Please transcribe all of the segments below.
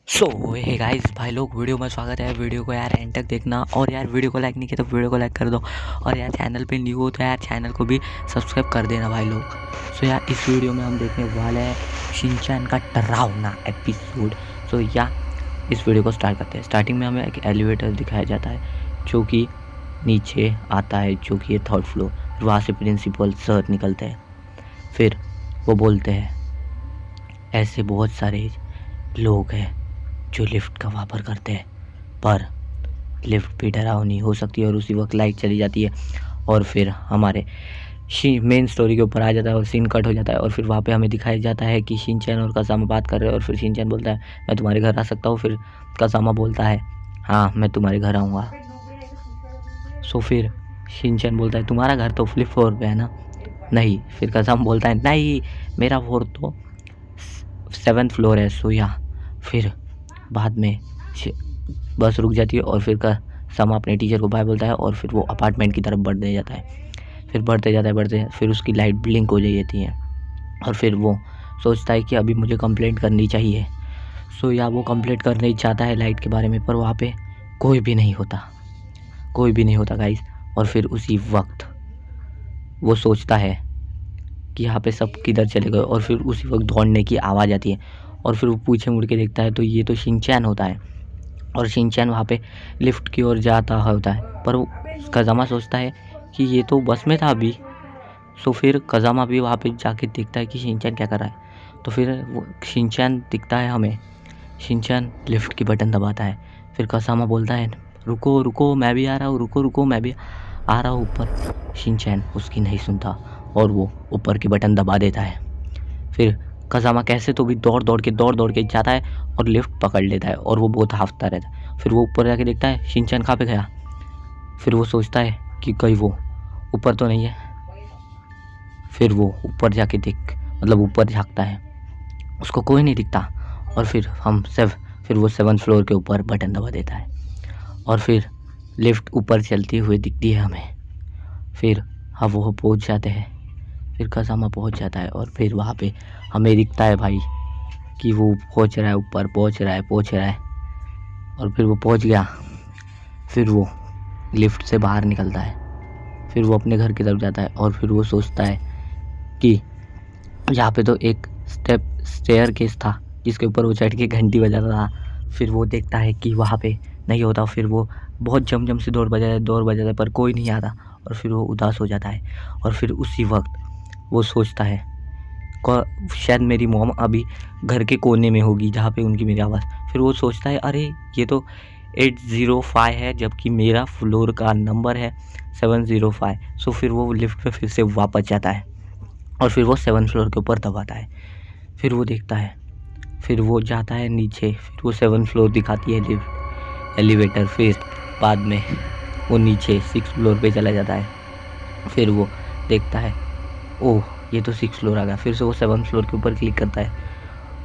सो hey guys भाई लोग, video में स्वागत है। वीडियो को यार एंड तक देखना, और यार वीडियो को लाइक नहीं किया तो वीडियो को लाइक कर दो, और यार चैनल पे न्यू हो तो यार चैनल को भी सब्सक्राइब कर देना भाई लोग। सो यार इस वीडियो में हम देखने वाले हैं शिनचैन का डरावना एपिसोड। सो या इस वीडियो को स्टार्ट करते हैं। स्टार्टिंग में हमें एक एलिवेटर दिखाया जाता है जो कि नीचे आता है, जो कि 3rd फ्लोर। वहाँ से प्रिंसिपल सर निकलते हैं। फिर वो बोलते हैं ऐसे बहुत सारे लोग हैं जो लिफ्ट का वापर करते हैं, पर लिफ्ट भी डरावनी हो सकती है। और उसी वक्त लाइट चली जाती है और फिर हमारे मेन स्टोरी के ऊपर आ जाता है और सीन कट हो जाता है। और फिर वहाँ पे हमें दिखाया जाता है कि शिनचैन और काज़ामा बात कर रहे हैं। और फिर शिनचैन बोलता है मैं तुम्हारे घर आ सकता हूँ। फिर काज़ामा बोलता है हाँ मैं तुम्हारे घर आऊँगा। सो फिर शिनचैन बोलता है तुम्हारा घर तो फ्लिप फ्लोर पे है ना। नहीं। फिर काज़ामा बोलता है नहीं, मेरा फ्लोर तो 7th फ्लोर है। सो या फिर बाद में बस रुक जाती है और फिर काज़ामा अपने टीचर को बाय बोलता है और फिर वो अपार्टमेंट की तरफ बढ़ने जाता है। फिर बढ़ते जाता है, फिर उसकी लाइट ब्लिंक हो जाती है और फिर वो सोचता है कि अभी मुझे कंप्लेंट करनी चाहिए। सो या वो कंप्लेंट करने चाहता है लाइट के बारे में, पर वहाँ पे कोई भी नहीं होता गाइस। और फिर उसी वक्त वो सोचता है कि यहाँ पे सब किधर चले गए। और फिर उसी वक्त दौड़ने की आवाज़ आती है और फिर वो पीछे मुड़ के देखता है तो ये तो शिनचैन होता है। और शिनचैन वहाँ पे लिफ्ट की ओर जाता होता है, पर वो काज़ामा सोचता है कि ये तो बस में था अभी। सो फिर काज़ामा भी वहाँ पे जाके देखता है कि शिनचैन क्या कर रहा है। तो फिर वो शिनचैन दिखता है हमें। शिनचैन लिफ्ट की बटन दबाता है। फिर काज़ामा बोलता है रुको रुको मैं भी आ रहा हूँ, रुको रुको मैं भी आ रहा हूँ ऊपर। शिनचैन उसकी नहीं सुनता और वो ऊपर की बटन दबा देता है। फिर काज़ामा कैसे तो भी दौड़ दौड़ के जाता है और लिफ्ट पकड़ लेता है और वो बहुत हाफता रहता है। फिर वो ऊपर जाके देखता है शिनचैन कहाँ पे गया। फिर वो सोचता है कि कहीं वो ऊपर तो नहीं है। फिर वो ऊपर जाके ऊपर झाँकता है, उसको कोई नहीं दिखता। और फिर वो 7th फ्लोर के ऊपर बटन दबा देता है और फिर लिफ्ट ऊपर चलती हुई दिखती है हमें। फिर हम वो पहुँच जाते हैं। फिर काज़ामा पहुँच जाता है और फिर वहाँ पे हमें दिखता है भाई कि वो पहुँच रहा है, ऊपर पहुँच रहा है। और फिर वो पहुँच गया। फिर वो लिफ्ट से बाहर निकलता है। फिर वो अपने घर की तरफ जाता है और फिर वो सोचता है कि यहाँ पे तो एक स्टेयर केस था जिसके ऊपर वो चढ़ के घंटी बजाता था। फिर वो देखता है कि वहाँ पे नहीं होता। फिर वो बहुत जम से दौड़ बजाता है पर कोई नहीं आता और फिर वो उदास हो जाता है। और फिर उसी वक्त वो सोचता है शायद मेरी मॉम अभी घर के कोने में होगी जहाँ पे उनकी मेरी आवाज़। फिर वो सोचता है अरे ये तो 805 है, जबकि मेरा फ्लोर का नंबर है 705। सो फिर वो लिफ्ट पे फिर से वापस जाता है और फिर वो 7th फ्लोर के ऊपर दबाता है। फिर वो देखता है, फिर वो जाता है नीचे। फिर वो 7th फ्लोर दिखाती है एलिवेटर। फिर बाद में वो नीचे 6th फ्लोर पे चला जाता है। फिर वो देखता है ओह ये तो 6th फ्लोर आ गया। फिर से वो 7th फ्लोर के ऊपर क्लिक करता है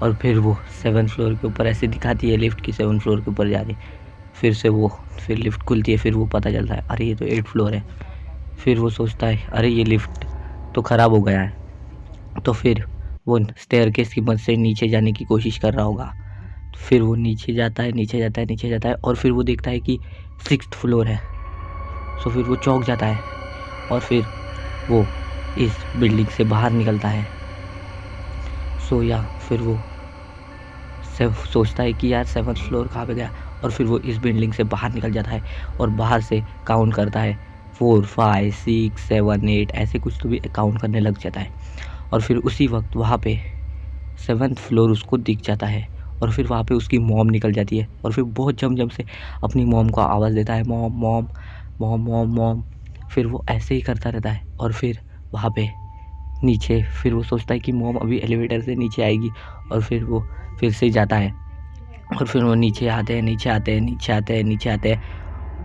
और फिर वो 7th फ्लोर के ऊपर ऐसे दिखाती है लिफ्ट की 7th फ्लोर के ऊपर जा रही। फिर लिफ्ट खुलती है। फिर वो पता चलता है अरे ये तो 8th फ्लोर है। फिर वो सोचता है अरे ये लिफ्ट तो ख़राब हो गया है। तो फिर वो स्टेयरकेस की मदद से नीचे जाने की कोशिश कर रहा होगा। फिर वो नीचे जाता है और फिर वो देखता है कि 6th फ्लोर है। सो फिर वो चौंक जाता है और फिर वो इस बिल्डिंग से बाहर निकलता है। सो या फिर वो सोचता है कि यार 7th फ्लोर कहाँ पे गया। और फिर वो इस बिल्डिंग से बाहर निकल जाता है और बाहर से काउंट करता है 4 5 6 7 8 ऐसे कुछ तो भी काउंट करने लग जाता है। और फिर उसी वक्त वहाँ पे 7th फ्लोर उसको दिख जाता है और फिर वहाँ पे उसकी मॉम निकल जाती है और फिर बहुत जम से अपनी मॉम को आवाज़ देता है mom mom mom mom mom. फिर वो ऐसे ही करता रहता है और फिर वहाँ पे नीचे फिर वो सोचता है कि मॉम अभी एलिवेटर से नीचे आएगी और फिर वो फिर से जाता है। और फिर वो नीचे आते हैं।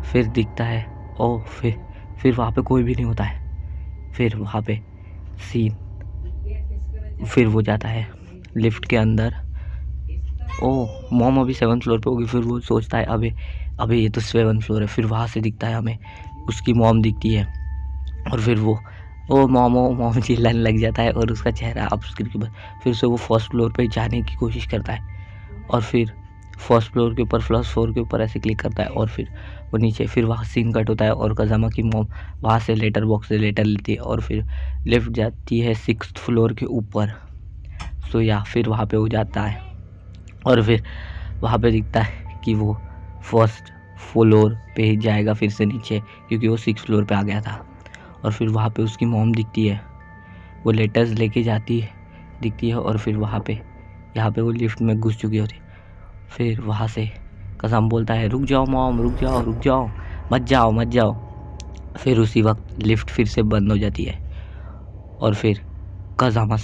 फिर दिखता है ओ फिर वहाँ पे कोई भी नहीं होता है। फिर वहाँ पे फिर वो जाता है लिफ्ट के अंदर। ओह मॉम अभी 7th फ्लोर पे होगी। फिर वो सोचता है अबे ये तो 7th फ्लोर है। फिर वहाँ से दिखता है हमें उसकी मॉम दिखती है और फिर वो ओ मॉम चिल्लाने लग जाता है और उसका चेहरा अब स्क्रीन के बाद फिर से वो 1st फ्लोर पे जाने की कोशिश करता है। और फिर फर्स्ट फ्लोर के ऊपर प्लस 4 के ऊपर ऐसे क्लिक करता है और फिर वो नीचे, फिर वहाँ सीन कट होता है और कज़ामा की मॉम वहाँ से लेटर बॉक्स से लेटर लेती है और फिर लिफ्ट जाती है 6th फ्लोर के ऊपर। सो या फिर वहाँ पे वो जाता है और फिर वहाँ पे दिखता है कि वो फर्स्ट फ्लोर पे ही जाएगा फिर से नीचे, क्योंकि वो 6th फ्लोर पे आ गया था। और फिर वहाँ पे उसकी मॉम दिखती है, वो लेटर्स लेके जाती है दिखती है और फिर वहाँ पे यहाँ पे वो लिफ्ट में घुस चुकी होती है। फिर वहाँ से कज़ामा बोलता है रुक जाओ मॉम, रुक जाओ रुक जाओ, मत जाओ मत जाओ। फिर उसी वक्त लिफ्ट फिर से बंद हो जाती है और फिर कज़ामा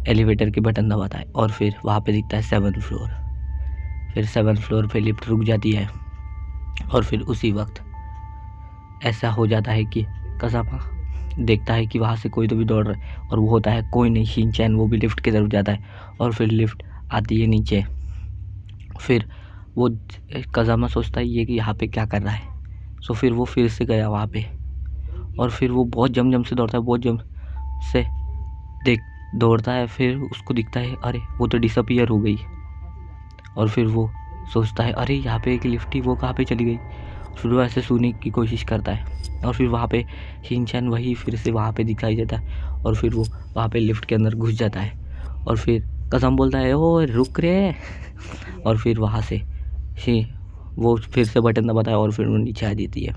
एलिवेटर के बटन दबाता है और फिर वहाँ पे दिखता है 7th फ्लोर। फिर 7th फ्लोर पे लिफ्ट रुक जाती है और फिर उसी वक्त ऐसा हो जाता है कि कज़ामा देखता है कि वहाँ से कोई तो भी दौड़ रहा है और वो होता है कोई नहीं, शिनचैन। वो भी लिफ्ट की तरफ जाता है और फिर लिफ्ट आती है नीचे। फिर वो कज़ामा सोचता है ये कि यहाँ पे क्या कर रहा है। सो फिर वो फिर से गया वहाँ पे और फिर वो बहुत जम से दौड़ता है, बहुत जम से दौड़ता है। फिर उसको दिखता है अरे वो तो डिसअपीयर हो गई और फिर वो सोचता है अरे यहाँ पे एक लिफ्ट थी, वो कहाँ पे चली गई। फिर वो ऐसे सोने की कोशिश करता है और फिर वहाँ पे शिनचैन वही फिर से वहाँ पे दिखाई देता है और फिर वो वहाँ पे लिफ्ट के अंदर घुस जाता है और फिर कज़ामा बोलता है ओ रुक रे। और फिर वहाँ से वो फिर से बटन दबाता है और फिर वो नीचे आ जाती है।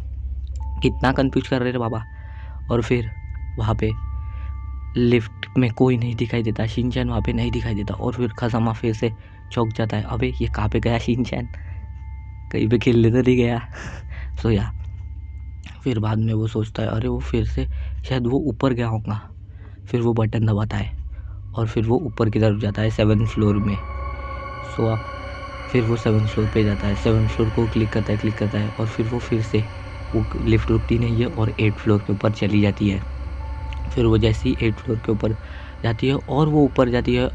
कितना कंफ्यूज कर रहे थे बाबा। और फिर वहाँ पे लिफ्ट में कोई नहीं दिखाई देता, शिनचैन वहाँ पे नहीं दिखाई देता और फिर कज़ामा फिर से चौंक जाता है, अबे ये कहाँ पे गया शिनचैन, कहीं पे खेलने तो नहीं गया। सो या फिर बाद में वो सोचता है अरे वो फिर से शायद वो ऊपर गया होगा। फिर वो बटन दबाता है और फिर वो ऊपर की तरफ जाता है 7th फ्लोर में। सो फिर वो 7th फ्लोर पे जाता है, 7th फ्लोर को क्लिक करता है और फिर वो फिर से वो लिफ्ट रुकती नहीं है और 8th फ्लोर के ऊपर चली जाती है। फिर वो जैसे ही 8th फ्लोर के ऊपर जाती है और वो ऊपर जाती है,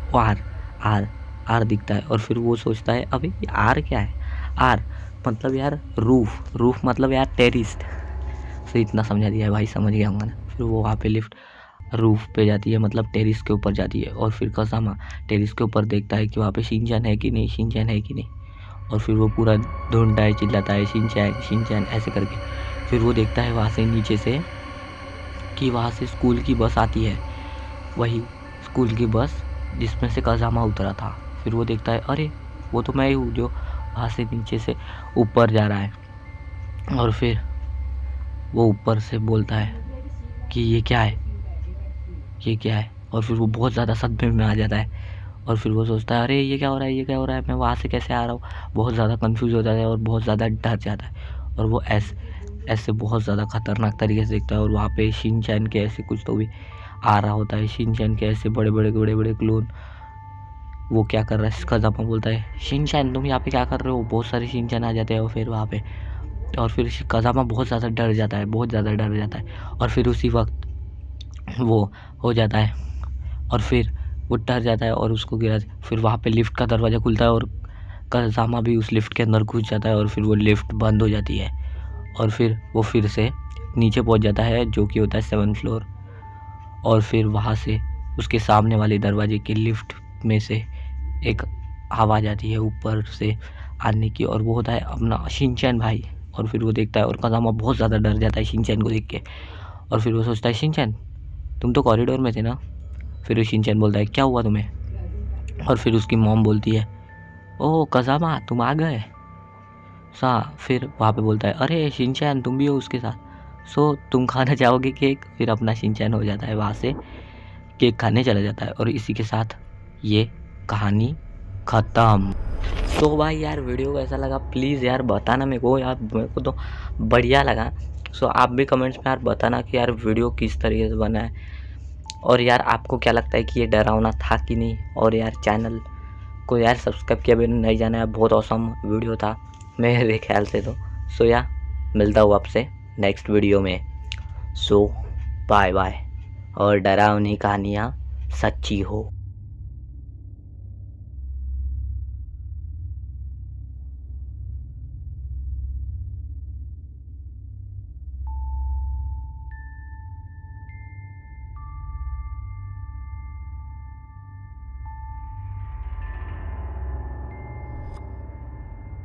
आर दिखता है और फिर वो सोचता है अबे ये आर क्या है। आर मतलब यार रूफ मतलब यार टेरिस। तो इतना समझा दिया है भाई, समझ गया होगा ना। फिर वो वहाँ पे लिफ्ट रूफ पे जाती है, मतलब टेरिस के ऊपर जाती है और फिर कज़ामा टेरिस के ऊपर देखता है कि वहाँ पे शिनचैन है कि नहीं। और फिर वो पूरा ढूंढता है, चिल्लाता है शिनचैन ऐसे करके। फिर वो देखता है वहाँ से नीचे से कि वहाँ से स्कूल की बस आती है, वही स्कूल की बस जिसमें से कज़ामा उतरा था। फिर वो देखता है अरे वो तो मैं ही हूँ जो वहाँ से नीचे से ऊपर जा रहा है। और फिर वो ऊपर से बोलता है कि ये क्या है। और फिर वो बहुत ज़्यादा सदमे में आ जाता है और फिर वो सोचता है अरे ये क्या हो रहा है, मैं वहाँ से कैसे आ रहा हूँ। बहुत ज़्यादा कंफ्यूज हो जाता है और बहुत ज़्यादा डर जाता है और वो ऐसे बहुत ज़्यादा ख़तरनाक तरीके से देखता है। और वहाँ पे शिनचैन के ऐसे कुछ तो भी आ रहा होता है, शिनचैन के ऐसे बड़े बड़े क्लोन। वो क्या कर रहा है, कज़ामा बोलता है शिनचैन तुम यहाँ पे क्या कर रहे हो। बहुत सारे शिनचैन आ जाते हैं और फिर वहाँ पे और फिर कज़ामा बहुत ज़्यादा डर जाता है और फिर उसी वक्त वो हो जाता है और फिर वो डर जाता है और उसको गिरा। फिर वहाँ पे लिफ्ट का दरवाज़ा खुलता है और कज़ामा भी उस लिफ्ट के अंदर घुस जाता है और फिर वो लिफ्ट बंद हो जाती है और फिर वो फिर से नीचे पहुँच जाता है, जो कि होता है 7th फ्लोर। और फिर वहाँ से उसके सामने वाले दरवाजे के लिफ्ट में से एक आवाज़ आती है ऊपर से आने की और वो होता है अपना शिनचैन भाई। और फिर वो देखता है और कज़ामा बहुत ज़्यादा डर जाता है शिनचैन को देख के और फिर वो सोचता है शिनचैन तुम तो कॉरिडोर में थे ना। फिर शिनचैन बोलता है क्या हुआ तुम्हें। और फिर उसकी मॉम बोलती है ओह कज़ामा तुम आ गए। फिर वहाँ पे बोलता है अरे शिनचैन तुम भी हो उसके साथ, सो तुम खाना चाहोगे केक। फिर अपना शिनचैन हो जाता है वहाँ से केक खाने चला जाता है और इसी के साथ ये कहानी ख़त्म। तो भाई यार वीडियो कैसा लगा प्लीज़ यार बताना मेरे को तो बढ़िया लगा। सो आप भी कमेंट्स में यार बताना कि यार वीडियो किस तरीके से बना है और यार आपको क्या लगता है कि ये डरावना था कि नहीं। और यार चैनल को यार सब्सक्राइब किया भी नहीं जाना है, बहुत औसम वीडियो था मेरे ख्याल से तो। सो यार मिलता हूँ आपसे नेक्स्ट वीडियो में। सो बाय बाय और डरावनी कहानियाँ सच्ची हो।